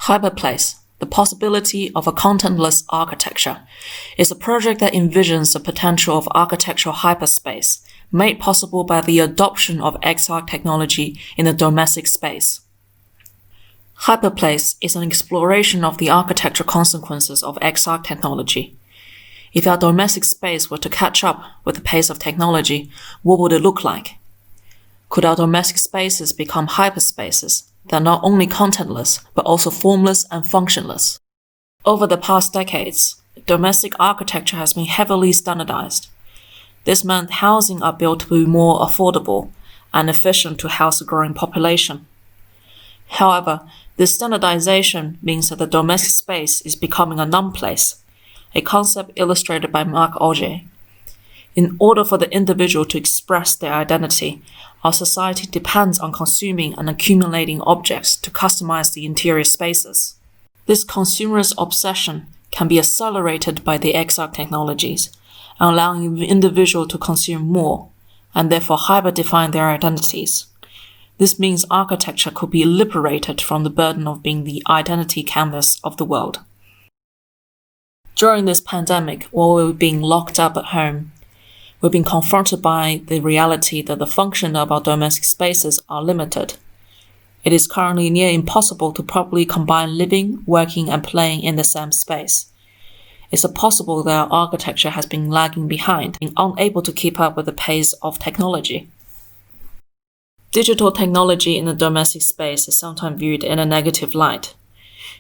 HyperPlace, the possibility of a contentless architecture, is a project that envisions the potential of architectural hyperspace, made possible by the adoption of XR technology in the domestic space. HyperPlace is an exploration of the architectural consequences of XR technology. If our domestic space were to catch up with the pace of technology, what would it look like? Could our domestic spaces become hyperspaces that are not only contentless, but also formless and functionless? Over the past decades, domestic architecture has been heavily standardized. This meant housing are built to be more affordable and efficient to house a growing population. However, this standardization means that the domestic space is becoming a non-place, a concept illustrated by Aizhen. In order for the individual to express their identity, our society depends on consuming and accumulating objects to customize the interior spaces. This consumerist obsession can be accelerated by the XR technologies, allowing the individual to consume more, and therefore hyper-define their identities. This means architecture could be liberated from the burden of being the identity canvas of the world. During this pandemic, while we've been locked up at home, we've been confronted by the reality that the function of our domestic spaces are limited. It is currently near impossible to properly combine living, working, and playing in the same space. It's possible that our architecture has been lagging behind and unable to keep up with the pace of technology. Digital technology in the domestic space is sometimes viewed in a negative light,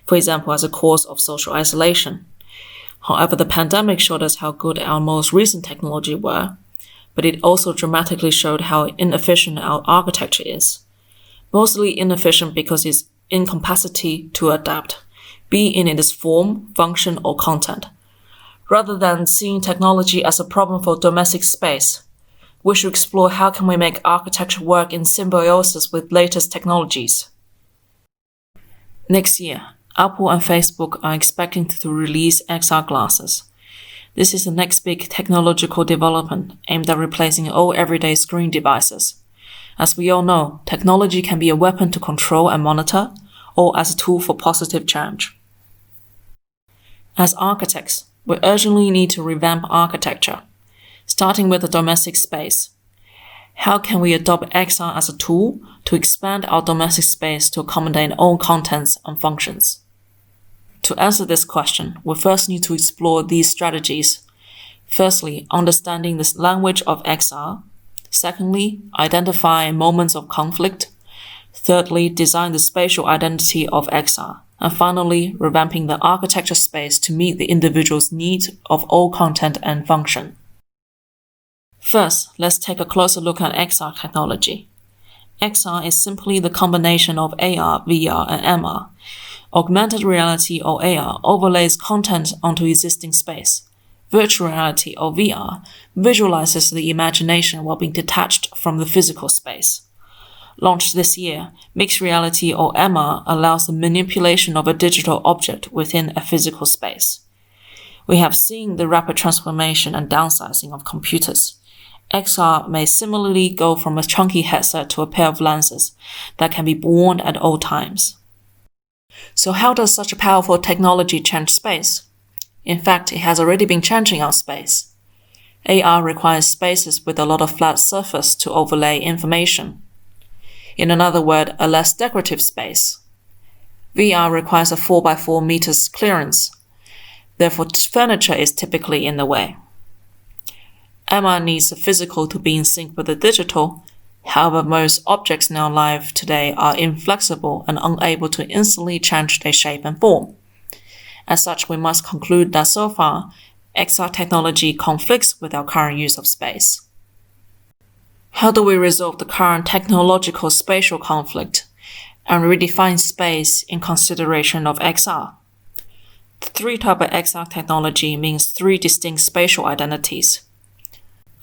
for example, as a cause of social isolation. However, the pandemic showed us how good our most recent technology were, but it also dramatically showed how inefficient our architecture is. Mostly inefficient because its incapacity to adapt, be it in its form, function, or content. Rather than seeing technology as a problem for domestic space, we should explore how can we make architecture work in symbiosis with latest technologies. Next year, Apple and Facebook are expecting to release XR glasses. This is the next big technological development aimed at replacing all everyday screen devices. As we all know, technology can be a weapon to control and monitor, or as a tool for positive change. As architects, we urgently need to revamp architecture, starting with the domestic space. How can we adopt XR as a tool to expand our domestic space to accommodate all contents and functions? To answer this question, we first need to explore these strategies. Firstly, understanding the language of XR. Secondly, identify moments of conflict. Thirdly, design the spatial identity of XR. And finally, revamping the architecture space to meet the individual's needs of all content and function. First, let's take a closer look at XR technology. XR is simply the combination of AR, VR, and MR. Augmented reality or AR overlays content onto existing space. Virtual reality or VR visualizes the imagination while being detached from the physical space. Launched this year, mixed reality or MR allows the manipulation of a digital object within a physical space. We have seen the rapid transformation and downsizing of computers. XR may similarly go from a chunky headset to a pair of lenses that can be worn at all times. So how does such a powerful technology change space? In fact, it has already been changing our space. AR requires spaces with a lot of flat surface to overlay information. In another word, a less decorative space. VR requires a 4x4 meters clearance. Therefore, furniture is typically in the way. MR needs the physical to be in sync with the digital. However, most objects in our life today are inflexible and unable to instantly change their shape and form. As such, we must conclude that so far, XR technology conflicts with our current use of space. How do we resolve the current technological spatial conflict and redefine space in consideration of XR? The three types of XR technology means three distinct spatial identities.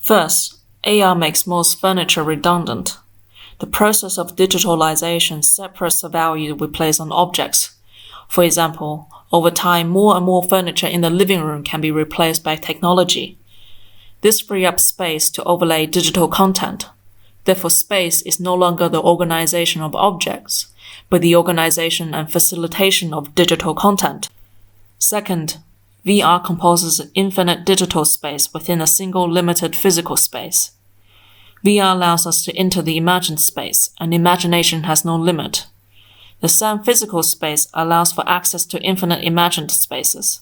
First, AR makes most furniture redundant. The process of digitalization separates the value we place on objects. For example, over time, more and more furniture in the living room can be replaced by technology. This frees up space to overlay digital content. Therefore, space is no longer the organization of objects, but the organization and facilitation of digital content. Second, VR composes infinite digital space within a single limited physical space. VR allows us to enter the imagined space, and imagination has no limit. The same physical space allows for access to infinite imagined spaces.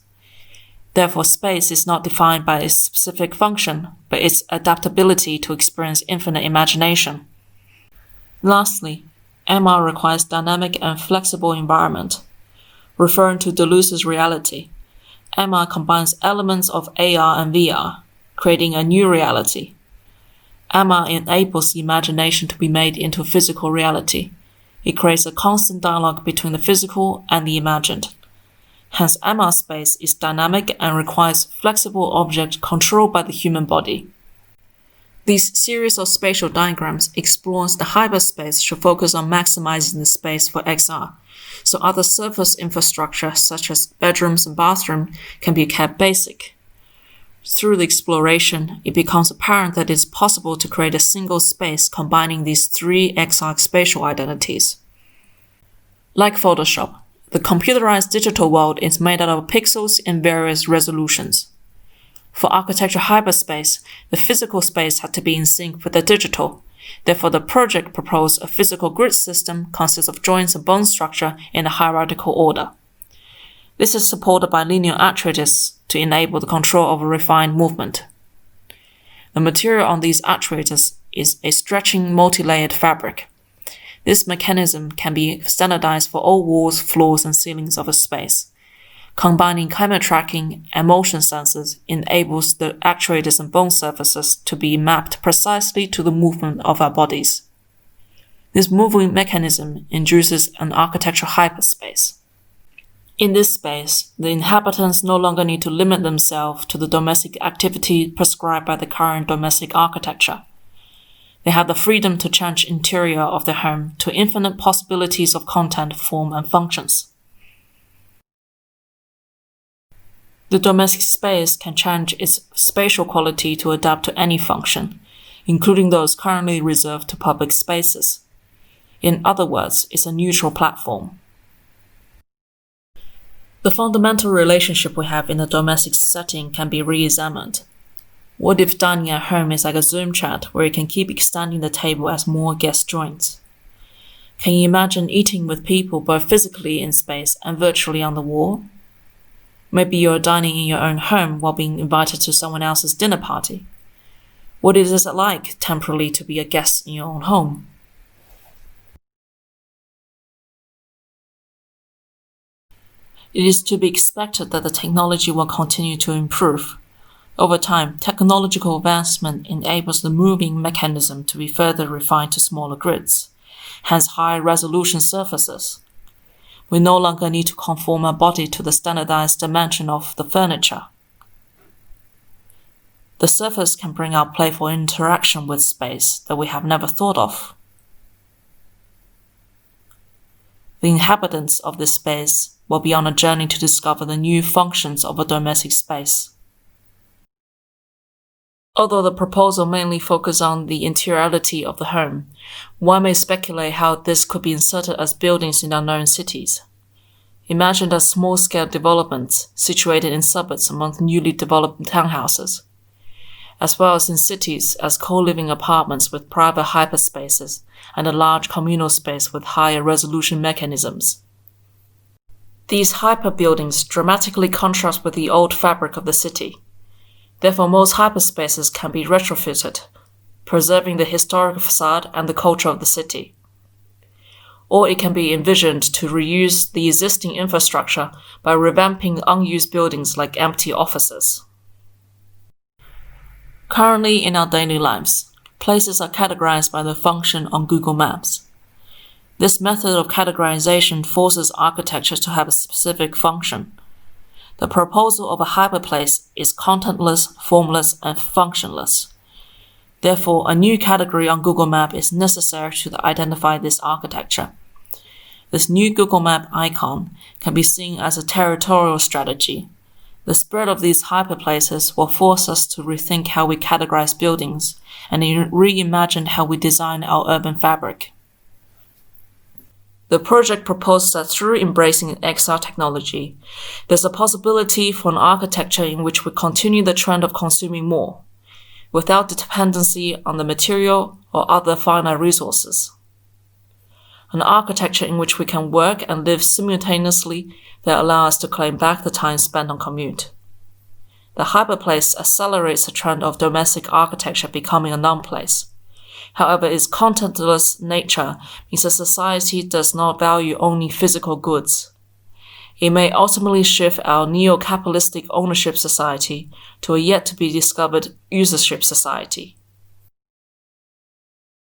Therefore, space is not defined by its specific function, but its adaptability to experience infinite imagination. Lastly, MR requires dynamic and flexible environment. Referring to Deleuze's reality, MR combines elements of AR and VR, creating a new reality. MR enables the imagination to be made into physical reality. It creates a constant dialogue between the physical and the imagined. Hence, MR space is dynamic and requires flexible object controlled by the human body. This series of spatial diagrams explores the hyperspace should focus on maximizing the space for XR, so other surface infrastructure such as bedrooms and bathrooms can be kept basic. Through the exploration, it becomes apparent that it is possible to create a single space combining these three XR spatial identities. Like Photoshop, the computerized digital world is made out of pixels in various resolutions. For architecture hyperspace, the physical space had to be in sync with the digital. Therefore, the project proposed a physical grid system consists of joints and bone structure in a hierarchical order. This is supported by linear actuators to enable the control of a refined movement. The material on these actuators is a stretching multi-layered fabric. This mechanism can be standardized for all walls, floors, and ceilings of a space. Combining camera tracking and motion sensors enables the actuators and bone surfaces to be mapped precisely to the movement of our bodies. This moving mechanism induces an architectural hyperspace. In this space, the inhabitants no longer need to limit themselves to the domestic activity prescribed by the current domestic architecture. They have the freedom to change interior of their home to infinite possibilities of content, form, and functions. The domestic space can change its spatial quality to adapt to any function, including those currently reserved to public spaces. In other words, it's a neutral platform. The fundamental relationship we have in a domestic setting can be re-examined. What if dining at home is like a Zoom chat where you can keep extending the table as more guests join? Can you imagine eating with people both physically in space and virtually on the wall? Maybe you're dining in your own home while being invited to someone else's dinner party. What is it like temporarily to be a guest in your own home? It is to be expected that the technology will continue to improve. Over time, technological advancement enables the moving mechanism to be further refined to smaller grids, hence high-resolution surfaces. We no longer need to conform our body to the standardized dimension of the furniture. The surface can bring out playful interaction with space that we have never thought of. The inhabitants of this space will be on a journey to discover the new functions of a domestic space. Although the proposal mainly focuses on the interiority of the home, one may speculate how this could be inserted as buildings in unknown cities. Imagine as small-scale developments situated in suburbs among newly developed townhouses, as well as in cities as co-living apartments with private hyperspaces and a large communal space with higher resolution mechanisms. These hyper-buildings dramatically contrast with the old fabric of the city. Therefore, most hyperspaces can be retrofitted, preserving the historic facade and the culture of the city. Or it can be envisioned to reuse the existing infrastructure by revamping unused buildings like empty offices. Currently, in our daily lives, places are categorized by their function on Google Maps. This method of categorization forces architecture to have a specific function. The proposal of a HyperPlace is contentless, formless, and functionless. Therefore, a new category on Google Map is necessary to identify this architecture. This new Google Map icon can be seen as a territorial strategy. The spread of these hyperplaces will force us to rethink how we categorize buildings and reimagine how we design our urban fabric. The project proposed that through embracing XR technology, there's a possibility for an architecture in which we continue the trend of consuming more, without the dependency on the material or other finite resources. An architecture in which we can work and live simultaneously that allows us to claim back the time spent on commute. The HyperPlace accelerates the trend of domestic architecture becoming a non-place. However, its contentless nature means a society does not value only physical goods. It may ultimately shift our neo-capitalistic ownership society to a yet-to-be-discovered usership society.